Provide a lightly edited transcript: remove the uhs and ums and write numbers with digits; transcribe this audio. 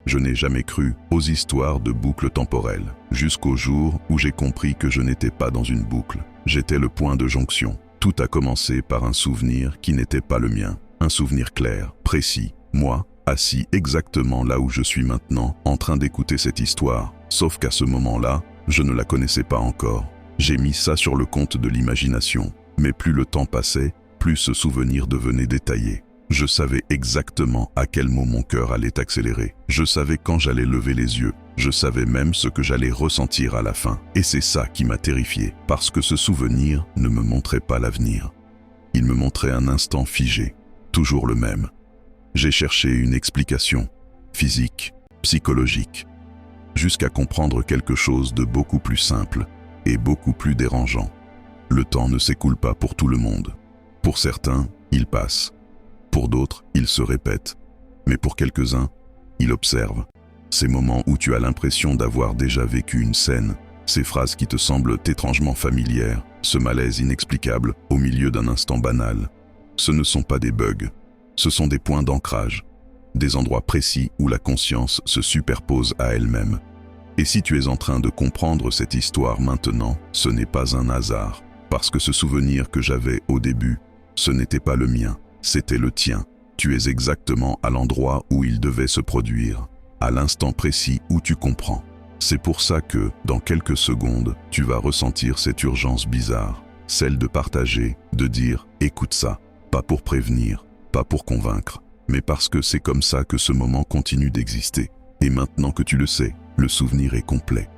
Je n'ai jamais cru aux histoires de boucles temporelles, jusqu'au jour où j'ai compris que je n'étais pas dans une boucle. J'étais le point de jonction. Tout a commencé par un souvenir qui n'était pas le mien. Un souvenir clair, précis. Moi, assis exactement là où je suis maintenant, en train d'écouter cette histoire. Sauf qu'à ce moment-là, je ne la connaissais pas encore. J'ai mis ça sur le compte de l'imagination. Mais plus le temps passait, plus ce souvenir devenait détaillé. Je savais exactement à quel mot mon cœur allait accélérer. Je savais quand j'allais lever les yeux. Je savais même ce que j'allais ressentir à la fin. Et c'est ça qui m'a terrifié, parce que ce souvenir ne me montrait pas l'avenir. Il me montrait un instant figé, toujours le même. J'ai cherché une explication, physique, psychologique, jusqu'à comprendre quelque chose de beaucoup plus simple et beaucoup plus dérangeant. Le temps ne s'écoule pas pour tout le monde. Pour certains, il passe. Pour d'autres, il se répète. Mais pour quelques-uns, il observe. Ces moments où tu as l'impression d'avoir déjà vécu une scène, ces phrases qui te semblent étrangement familières, ce malaise inexplicable au milieu d'un instant banal. Ce ne sont pas des bugs, ce sont des points d'ancrage, des endroits précis où la conscience se superpose à elle-même. Et si tu es en train de comprendre cette histoire maintenant, ce n'est pas un hasard, parce que ce souvenir que j'avais au début, ce n'était pas le mien, c'était le tien. Tu es exactement à l'endroit où il devait se produire, à l'instant précis où tu comprends. C'est pour ça que, dans quelques secondes, tu vas ressentir cette urgence bizarre, celle de partager, de dire « écoute ça », pas pour prévenir, pas pour convaincre, mais parce que c'est comme ça que ce moment continue d'exister. Et maintenant que tu le sais, le souvenir est complet.